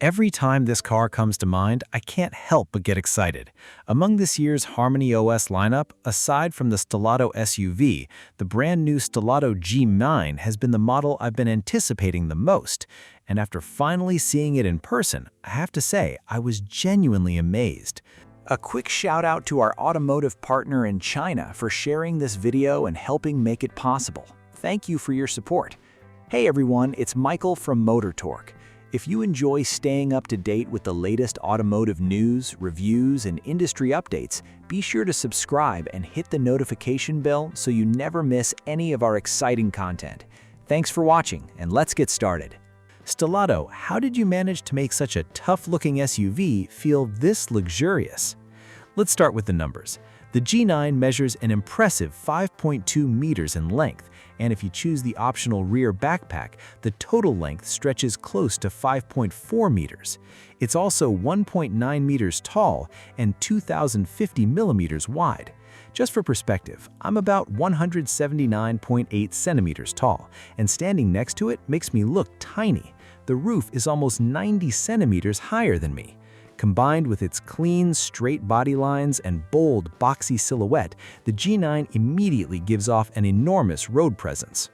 Every time this car comes to mind, I can't help but get excited. Among this year's Harmony OS lineup, aside from the Stelato SUV, the brand new Stelato G9 has been the model I've been anticipating the most. And after finally seeing it in person, I have to say I was genuinely amazed. A quick shout out to our automotive partner in China for sharing this video and helping make it possible. Thank you for your support. Hey everyone, it's Michael from motortorque. If you enjoy staying up to date with the latest automotive news, reviews, and industry updates, be sure to subscribe and hit the notification bell so you never miss any of our exciting content. Thanks for watching, and let's get started. Stelato, how did you manage to make such a tough-looking SUV feel this luxurious? Let's start with the numbers. The G9 measures an impressive 5.2 meters in length, and if you choose the optional rear backpack, the total length stretches close to 5.4 meters. It's also 1.9 meters tall and 2,050 millimeters wide. Just for perspective, I'm about 179.8 centimeters tall, and standing next to it makes me look tiny. The roof is almost 90 centimeters higher than me. Combined with its clean, straight body lines and bold, boxy silhouette, the G9 immediately gives off an enormous road presence.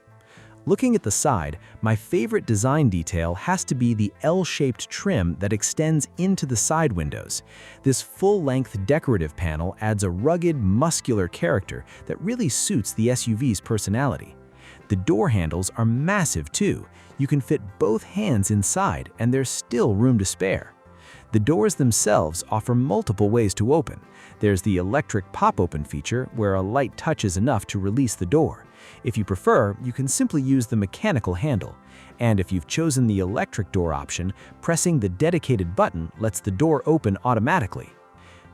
Looking at the side, my favorite design detail has to be the L-shaped trim that extends into the side windows. This full-length decorative panel adds a rugged, muscular character that really suits the SUV's personality. The door handles are massive too. You can fit both hands inside, and there's still room to spare. The doors themselves offer multiple ways to open. There's the electric pop-open feature, where a light touch is enough to release the door. If you prefer, you can simply use the mechanical handle. And if you've chosen the electric door option, pressing the dedicated button lets the door open automatically.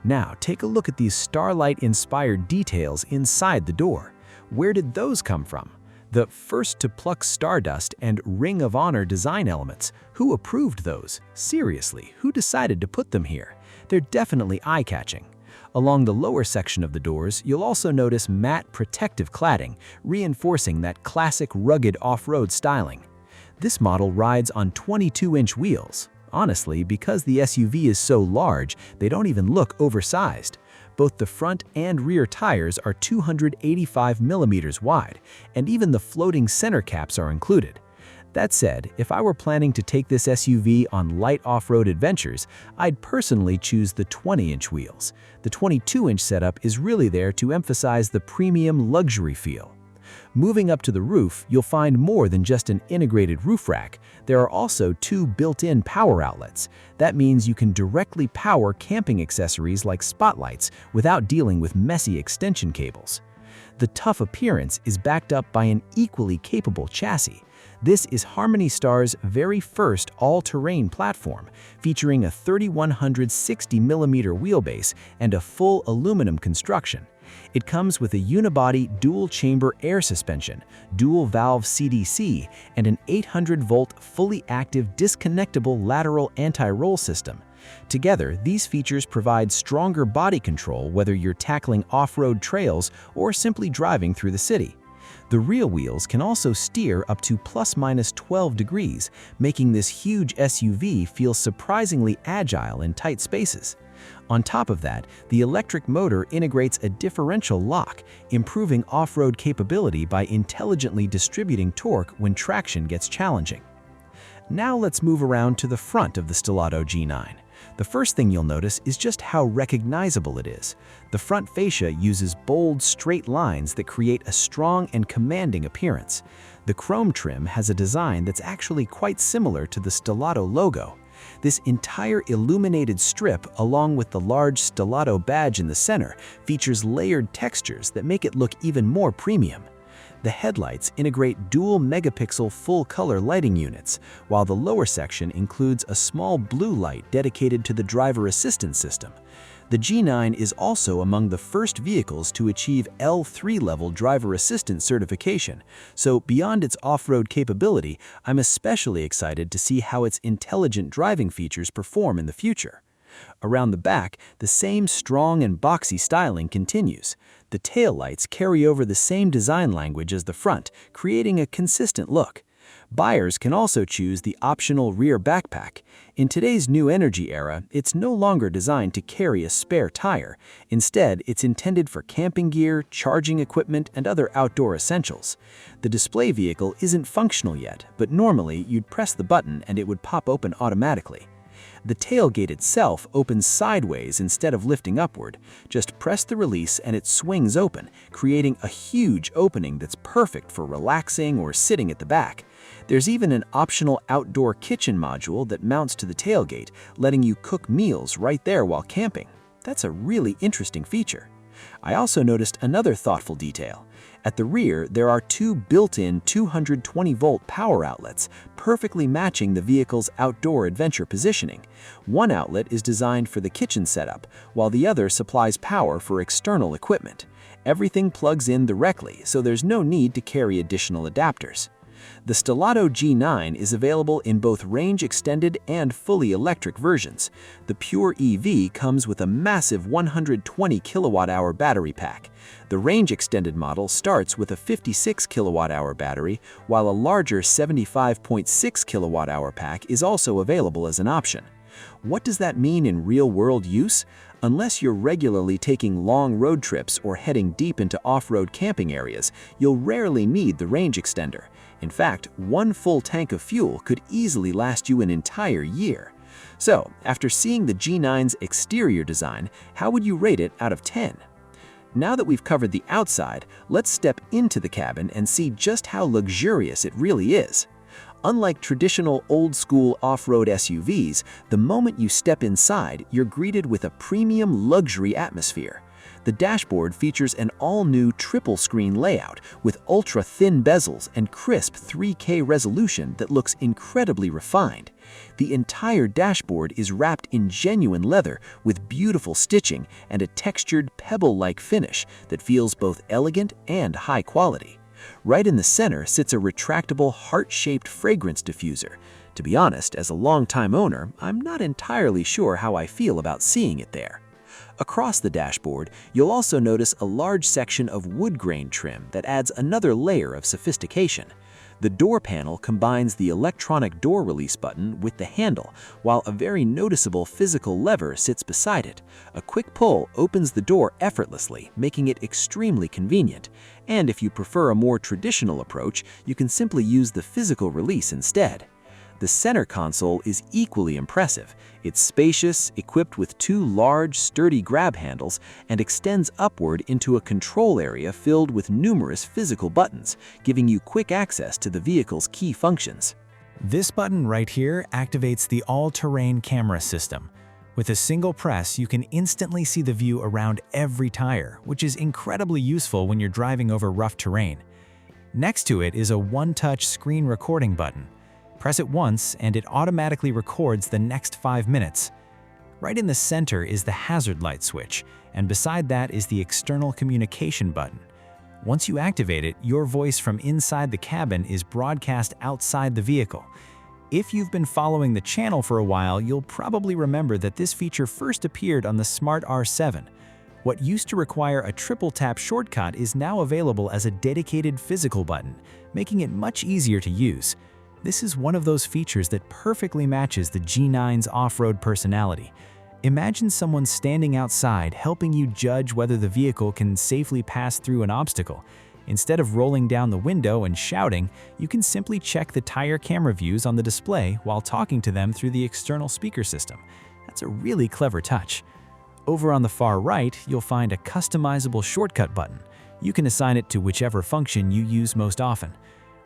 Now, take a look at these Starlight-inspired details inside the door. Where did those come from? The first-to-pluck Stardust and Ring of Honor design elements. Who approved those? Seriously, who decided to put them here? They're definitely eye-catching. Along the lower section of the doors, you'll also notice matte protective cladding, reinforcing that classic rugged off-road styling. This model rides on 22-inch wheels. Honestly, because the SUV is so large, they don't even look oversized. Both the front and rear tires are 285 millimeters wide, and even the floating center caps are included. That said, if I were planning to take this SUV on light off-road adventures, I'd personally choose the 20-inch wheels. The 22-inch setup is really there to emphasize the premium luxury feel. Moving up to the roof, you'll find more than just an integrated roof rack. There are also two built-in power outlets. That means you can directly power camping accessories like spotlights without dealing with messy extension cables. The tough appearance is backed up by an equally capable chassis. This is Harmony Star's very first all-terrain platform, featuring a 3,160mm wheelbase and a full aluminum construction. It comes with a unibody dual-chamber air suspension, dual-valve CDC, and an 800-volt fully active disconnectable lateral anti-roll system. Together, these features provide stronger body control whether you're tackling off-road trails or simply driving through the city. The rear wheels can also steer up to ± 12 degrees, making this huge SUV feel surprisingly agile in tight spaces. On top of that, the electric motor integrates a differential lock, improving off-road capability by intelligently distributing torque when traction gets challenging. Now let's move around to the front of the Stelato G9. The first thing you'll notice is just how recognizable it is. The front fascia uses bold, straight lines that create a strong and commanding appearance. The chrome trim has a design that's actually quite similar to the Stelato logo. This entire illuminated strip, along with the large Stelato badge in the center, features layered textures that make it look even more premium. The headlights integrate dual megapixel full-color lighting units, while the lower section includes a small blue light dedicated to the driver assistance system. The G9 is also among the first vehicles to achieve L3 level driver assistance certification, so beyond its off-road capability, I'm especially excited to see how its intelligent driving features perform in the future. Around the back, the same strong and boxy styling continues. The taillights carry over the same design language as the front, creating a consistent look. Buyers can also choose the optional rear backpack. In today's new energy era, it's no longer designed to carry a spare tire. Instead, it's intended for camping gear, charging equipment, and other outdoor essentials. The display vehicle isn't functional yet, but normally you'd press the button and it would pop open automatically. The tailgate itself opens sideways instead of lifting upward. Just press the release and it swings open, creating a huge opening that's perfect for relaxing or sitting at the back. There's even an optional outdoor kitchen module that mounts to the tailgate, letting you cook meals right there while camping. That's a really interesting feature. I also noticed another thoughtful detail. At the rear, there are two built-in 220-volt power outlets, perfectly matching the vehicle's outdoor adventure positioning. One outlet is designed for the kitchen setup, while the other supplies power for external equipment. Everything plugs in directly, so there's no need to carry additional adapters. The Stelato G9 is available in both range-extended and fully electric versions. The pure EV comes with a massive 120 kWh battery pack. The range-extended model starts with a 56 kWh battery, while a larger 75.6 kWh pack is also available as an option. What does that mean in real-world use? Unless you're regularly taking long road trips or heading deep into off-road camping areas, you'll rarely need the range extender. In fact, one full tank of fuel could easily last you an entire year. So, after seeing the G9's exterior design, how would you rate it out of 10? Now that we've covered the outside, let's step into the cabin and see just how luxurious it really is. Unlike traditional old-school off-road SUVs, the moment you step inside, you're greeted with a premium luxury atmosphere. The dashboard features an all-new triple-screen layout with ultra-thin bezels and crisp 3K resolution that looks incredibly refined. The entire dashboard is wrapped in genuine leather with beautiful stitching and a textured pebble-like finish that feels both elegant and high quality. Right in the center sits a retractable heart-shaped fragrance diffuser. To be honest, as a longtime owner, I'm not entirely sure how I feel about seeing it there. Across the dashboard, you'll also notice a large section of wood grain trim that adds another layer of sophistication. The door panel combines the electronic door release button with the handle, while a very noticeable physical lever sits beside it. A quick pull opens the door effortlessly, making it extremely convenient. And if you prefer a more traditional approach, you can simply use the physical release instead. The center console is equally impressive. It's spacious, equipped with two large, sturdy grab handles, and extends upward into a control area filled with numerous physical buttons, giving you quick access to the vehicle's key functions. This button right here activates the all-terrain camera system. With a single press, you can instantly see the view around every tire, which is incredibly useful when you're driving over rough terrain. Next to it is a one-touch screen recording button. Press it once and it automatically records the next 5 minutes. Right in the center is the hazard light switch, and beside that is the external communication button. Once you activate it, your voice from inside the cabin is broadcast outside the vehicle. If you've been following the channel for a while, you'll probably remember that this feature first appeared on the Smart R7. What used to require a triple tap shortcut is now available as a dedicated physical button, making it much easier to use. This is one of those features that perfectly matches the G9's off-road personality. Imagine someone standing outside helping you judge whether the vehicle can safely pass through an obstacle. Instead of rolling down the window and shouting, you can simply check the tire camera views on the display while talking to them through the external speaker system. That's a really clever touch. Over on the far right, you'll find a customizable shortcut button. You can assign it to whichever function you use most often.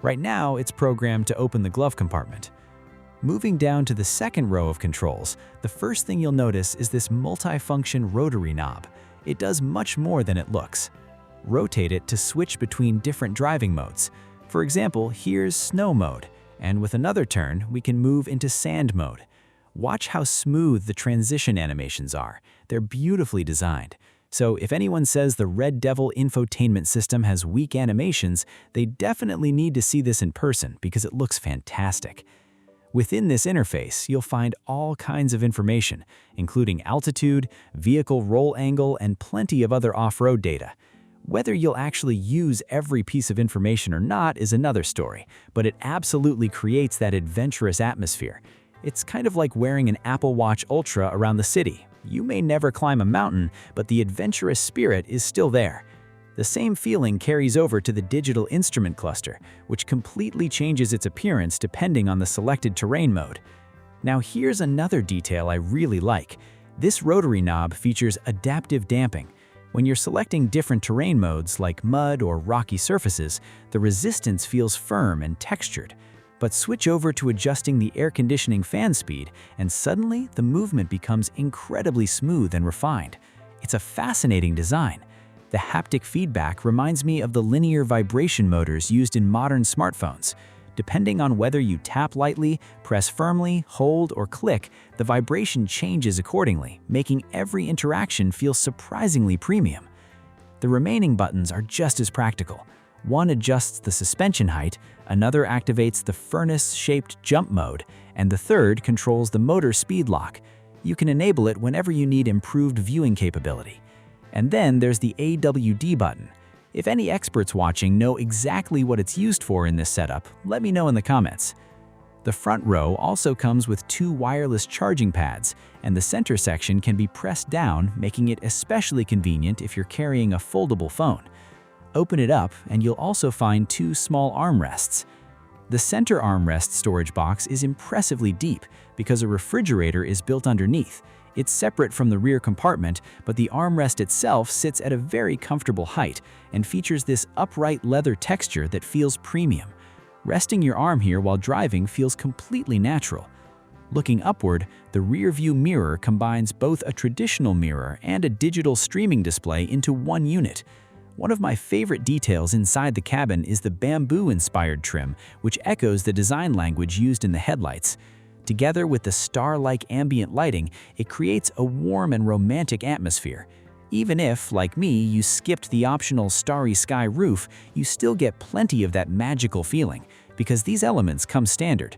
Right now, it's programmed to open the glove compartment. Moving down to the second row of controls, the first thing you'll notice is this multi-function rotary knob. It does much more than it looks. Rotate it to switch between different driving modes. For example, here's snow mode, and with another turn, we can move into sand mode. Watch how smooth the transition animations are. They're beautifully designed. So if anyone says the Red Devil infotainment system has weak animations, they definitely need to see this in person because it looks fantastic. Within this interface, you'll find all kinds of information, including altitude, vehicle roll angle, and plenty of other off-road data. Whether you'll actually use every piece of information or not is another story, but it absolutely creates that adventurous atmosphere. It's kind of like wearing an Apple Watch Ultra around the city. You may never climb a mountain, but the adventurous spirit is still there. The same feeling carries over to the digital instrument cluster, which completely changes its appearance depending on the selected terrain mode. Now here's another detail I really like. This rotary knob features adaptive damping. When you're selecting different terrain modes like mud or rocky surfaces, the resistance feels firm and textured. But switch over to adjusting the air conditioning fan speed, and suddenly the movement becomes incredibly smooth and refined. It's a fascinating design. The haptic feedback reminds me of the linear vibration motors used in modern smartphones. Depending on whether you tap lightly, press firmly, hold, or click, the vibration changes accordingly, making every interaction feel surprisingly premium. The remaining buttons are just as practical. One adjusts the suspension height, another activates the furnace-shaped jump mode, and the third controls the motor speed lock. You can enable it whenever you need improved viewing capability. And then there's the AWD button. If any experts watching know exactly what it's used for in this setup, let me know in the comments. The front row also comes with 2 wireless charging pads, and the center section can be pressed down, making it especially convenient if you're carrying a foldable phone. Open it up and you'll also find 2 small armrests. The center armrest storage box is impressively deep because a refrigerator is built underneath. It's separate from the rear compartment, but the armrest itself sits at a very comfortable height and features this upright leather texture that feels premium. Resting your arm here while driving feels completely natural. Looking upward, the rear view mirror combines both a traditional mirror and a digital streaming display into one unit. One of my favorite details inside the cabin is the bamboo-inspired trim, which echoes the design language used in the headlights. Together with the star-like ambient lighting, it creates a warm and romantic atmosphere. Even if, like me, you skipped the optional starry sky roof, you still get plenty of that magical feeling, because these elements come standard.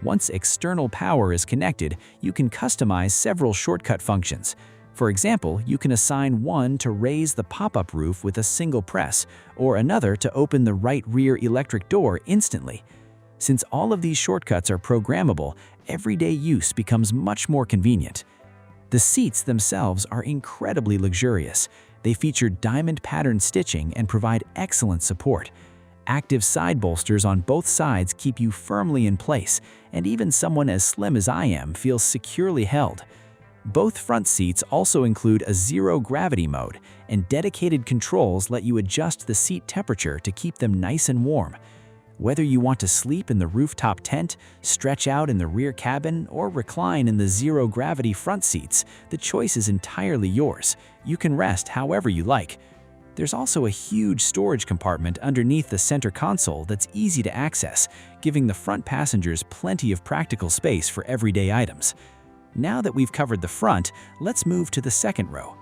Once external power is connected, you can customize several shortcut functions. For example, you can assign one to raise the pop-up roof with a single press, or another to open the right rear electric door instantly. Since all of these shortcuts are programmable, everyday use becomes much more convenient. The seats themselves are incredibly luxurious. They feature diamond pattern stitching and provide excellent support. Active side bolsters on both sides keep you firmly in place, and even someone as slim as I am feels securely held. Both front seats also include a zero-gravity mode, and dedicated controls let you adjust the seat temperature to keep them nice and warm. Whether you want to sleep in the rooftop tent, stretch out in the rear cabin, or recline in the zero-gravity front seats, the choice is entirely yours. You can rest however you like. There's also a huge storage compartment underneath the center console that's easy to access, giving the front passengers plenty of practical space for everyday items. Now that we've covered the front, let's move to the second row.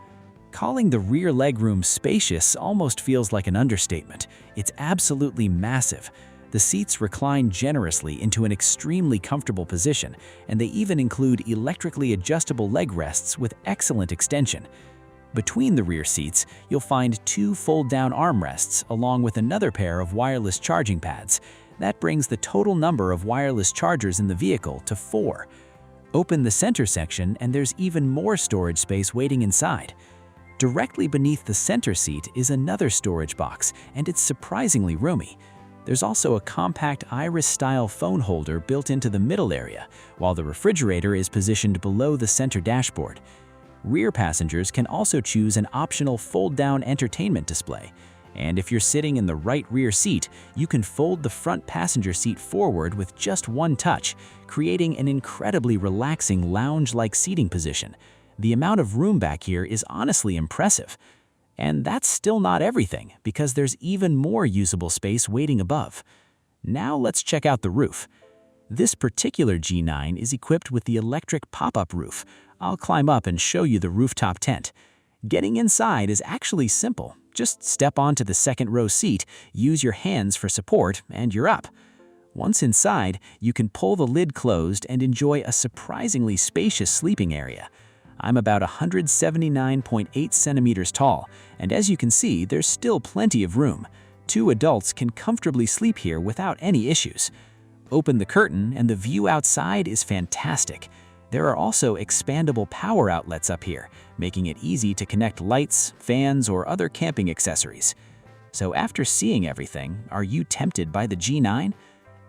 Calling the rear legroom spacious almost feels like an understatement. It's absolutely massive. The seats recline generously into an extremely comfortable position, and they even include electrically adjustable leg rests with excellent extension. Between the rear seats, you'll find 2 fold-down armrests along with another pair of wireless charging pads. That brings the total number of wireless chargers in the vehicle to 4. Open the center section and there's even more storage space waiting inside. Directly beneath the center seat is another storage box, and it's surprisingly roomy. There's also a compact iris-style phone holder built into the middle area, while the refrigerator is positioned below the center dashboard. Rear passengers can also choose an optional fold-down entertainment display. And if you're sitting in the right rear seat, you can fold the front passenger seat forward with just one touch, creating an incredibly relaxing lounge-like seating position. The amount of room back here is honestly impressive. And that's still not everything, because there's even more usable space waiting above. Now let's check out the roof. This particular G9 is equipped with the electric pop-up roof. I'll climb up and show you the rooftop tent. Getting inside is actually simple. Just step onto the second row seat, use your hands for support, and you're up. Once inside, you can pull the lid closed and enjoy a surprisingly spacious sleeping area. I'm about 179.8 centimeters tall, and as you can see, there's still plenty of room. 2 adults can comfortably sleep here without any issues. Open the curtain and the view outside is fantastic. There are also expandable power outlets up here, making it easy to connect lights, fans, or other camping accessories. So after seeing everything, are you tempted by the G9?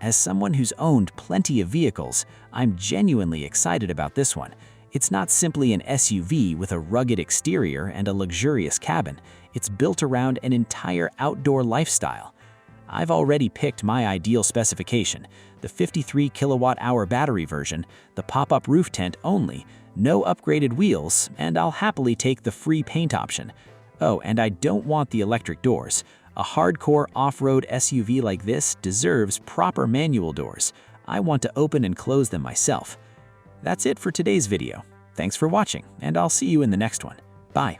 As someone who's owned plenty of vehicles, I'm genuinely excited about this one. It's not simply an SUV with a rugged exterior and a luxurious cabin. It's built around an entire outdoor lifestyle. I've already picked my ideal specification, the 53 kilowatt-hour battery version, the pop-up roof tent only, no upgraded wheels, and I'll happily take the free paint option. Oh, and I don't want the electric doors. A hardcore off-road SUV like this deserves proper manual doors. I want to open and close them myself. That's it for today's video. Thanks for watching, and I'll see you in the next one. Bye.